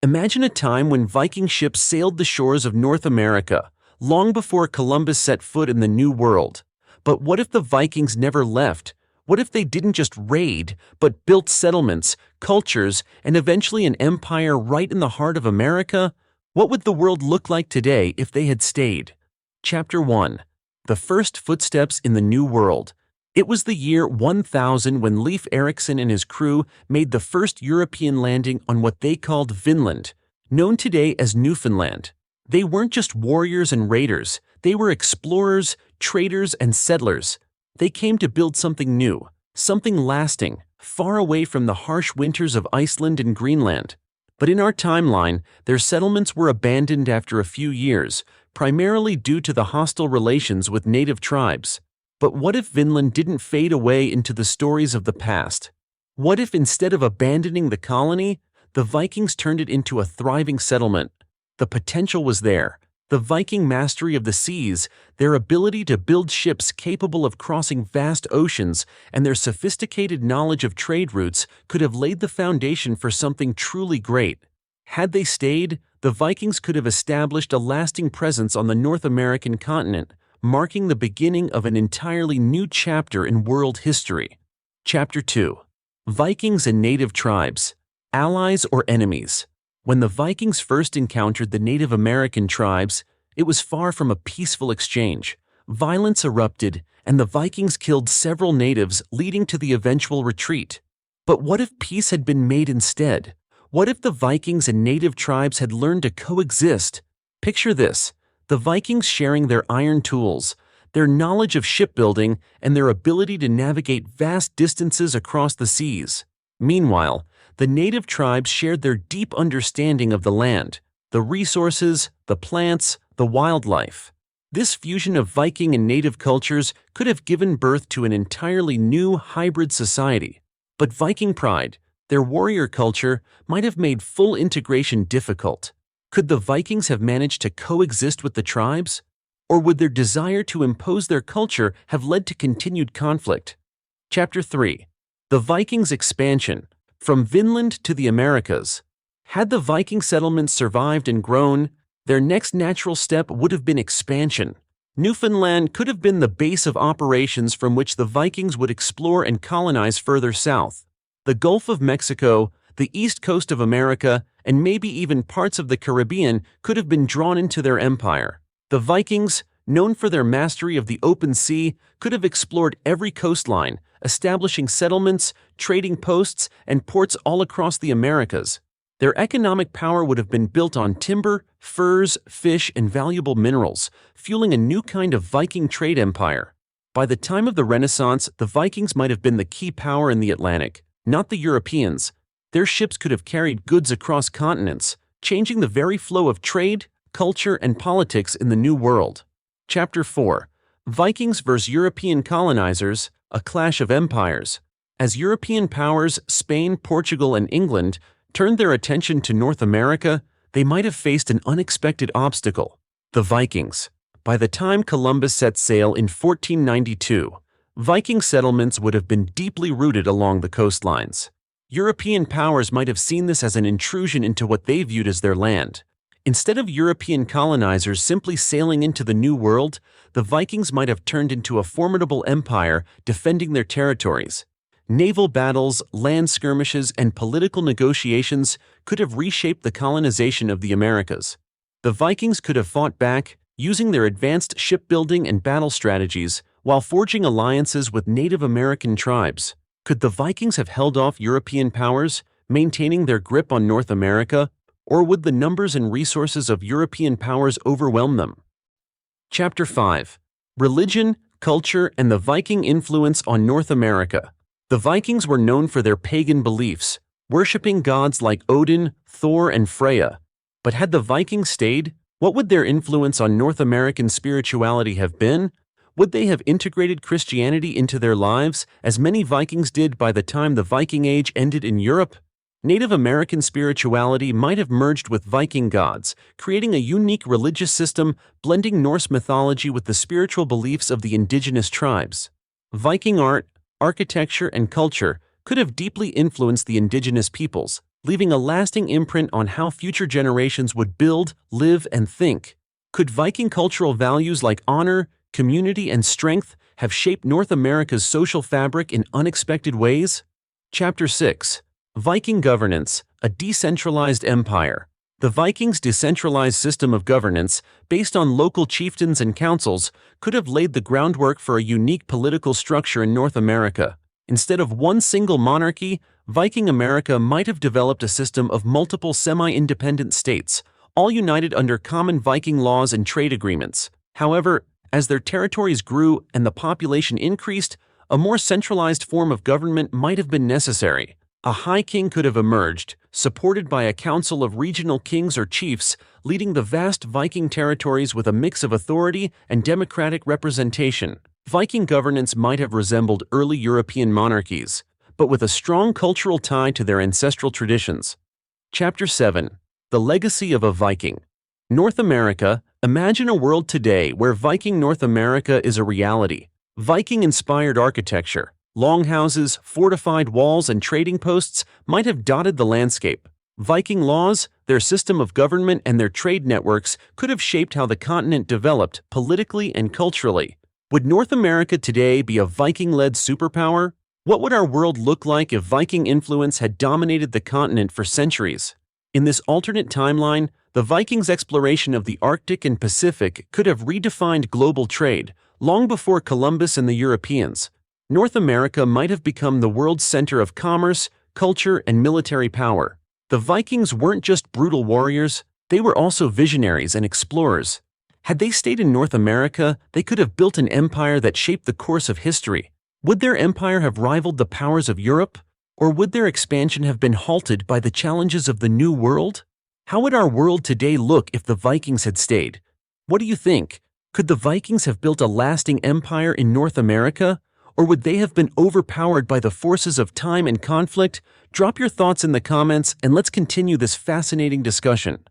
Imagine a time when Viking ships sailed the shores of North America, long before Columbus set foot in the New World. But what if the Vikings never left? What if they didn't just raid, but built settlements, cultures, and eventually an empire right in the heart of America? What would the world look like today if they had stayed? Chapter 1. The First Footsteps in the New World. It was the year 1000 when Leif Erikson and his crew made the first European landing on what they called Vinland, known today as Newfoundland. They weren't just warriors and raiders, they were explorers, traders, and settlers. They came to build something new, something lasting, far away from the harsh winters of Iceland and Greenland. But in our timeline, their settlements were abandoned after a few years, primarily due to the hostile relations with native tribes. But what if Vinland didn't fade away into the stories of the past? What if instead of abandoning the colony, the Vikings turned it into a thriving settlement? The potential was there. The Viking mastery of the seas, their ability to build ships capable of crossing vast oceans, and their sophisticated knowledge of trade routes could have laid the foundation for something truly great. Had they stayed, the Vikings could have established a lasting presence on the North American continent, marking the beginning of an entirely new chapter in world history. Chapter 2. Vikings and Native Tribes. Allies or enemies? When the Vikings first encountered the Native American tribes, it was far from a peaceful exchange. Violence erupted, and the Vikings killed several natives, leading to the eventual retreat. But what if peace had been made instead? What if the Vikings and native tribes had learned to coexist? Picture this. The Vikings sharing their iron tools, their knowledge of shipbuilding, and their ability to navigate vast distances across the seas. Meanwhile, the native tribes shared their deep understanding of the land, the resources, the plants, the wildlife. This fusion of Viking and native cultures could have given birth to an entirely new hybrid society. But Viking pride, their warrior culture, might have made full integration difficult. Could the Vikings have managed to coexist with the tribes? Or would their desire to impose their culture have led to continued conflict? Chapter 3. The Vikings' expansion, from Vinland to the Americas. Had the Viking settlements survived and grown, their next natural step would have been expansion. Newfoundland could have been the base of operations from which the Vikings would explore and colonize further south. The Gulf of Mexico, the east coast of America, and maybe even parts of the Caribbean could have been drawn into their empire. The Vikings, known for their mastery of the open sea, could have explored every coastline, establishing settlements, trading posts, and ports all across the Americas. Their economic power would have been built on timber, furs, fish, and valuable minerals, fueling a new kind of Viking trade empire. By the time of the Renaissance, the Vikings might have been the key power in the Atlantic, not the Europeans. Their ships could have carried goods across continents, changing the very flow of trade, culture, and politics in the New World. Chapter 4. Vikings vs. European colonizers, a clash of empires. As European powers, Spain, Portugal, and England, turned their attention to North America, they might have faced an unexpected obstacle: the Vikings. By the time Columbus set sail in 1492, Viking settlements would have been deeply rooted along the coastlines. European powers might have seen this as an intrusion into what they viewed as their land. Instead of European colonizers simply sailing into the New World, the Vikings might have turned into a formidable empire defending their territories. Naval battles, land skirmishes, and political negotiations could have reshaped the colonization of the Americas. The Vikings could have fought back, using their advanced shipbuilding and battle strategies, while forging alliances with Native American tribes. Could the Vikings have held off European powers, maintaining their grip on North America, or would the numbers and resources of European powers overwhelm them? Chapter 5. Religion, Culture, and the Viking Influence on North America. The Vikings were known for their pagan beliefs, worshipping gods like Odin, Thor, and Freya. But had the Vikings stayed, what would their influence on North American spirituality have been? Would they have integrated Christianity into their lives, as many Vikings did by the time the Viking Age ended in Europe? Native American spirituality might have merged with Viking gods, creating a unique religious system blending Norse mythology with the spiritual beliefs of the indigenous tribes. Viking art, architecture, and culture could have deeply influenced the indigenous peoples, leaving a lasting imprint on how future generations would build, live, and think. Could Viking cultural values like honor, community, and strength have shaped North America's social fabric in unexpected ways? Chapter 6. Viking Governance, a Decentralized Empire. The Vikings' decentralized system of governance, based on local chieftains and councils, could have laid the groundwork for a unique political structure in North America. Instead of one single monarchy, Viking America might have developed a system of multiple semi-independent states, all united under common Viking laws and trade agreements. However, as their territories grew and the population increased, a more centralized form of government might have been necessary. A high king could have emerged, supported by a council of regional kings or chiefs, leading the vast Viking territories with a mix of authority and democratic representation. Viking governance might have resembled early European monarchies, but with a strong cultural tie to their ancestral traditions. Chapter 7. The Legacy of a Viking. North America. Imagine a world today where Viking North America is a reality. Viking-inspired architecture, longhouses, fortified walls, and trading posts might have dotted the landscape. Viking laws, their system of government, and their trade networks could have shaped how the continent developed politically and culturally. Would North America today be a Viking-led superpower? What would our world look like if Viking influence had dominated the continent for centuries? In this alternate timeline, the Vikings' exploration of the Arctic and Pacific could have redefined global trade, long before Columbus and the Europeans. North America might have become the world's center of commerce, culture, and military power. The Vikings weren't just brutal warriors, they were also visionaries and explorers. Had they stayed in North America, they could have built an empire that shaped the course of history. Would their empire have rivaled the powers of Europe? Or would their expansion have been halted by the challenges of the New World? How would our world today look if the Vikings had stayed? What do you think? Could the Vikings have built a lasting empire in North America? Or would they have been overpowered by the forces of time and conflict? Drop your thoughts in the comments and let's continue this fascinating discussion.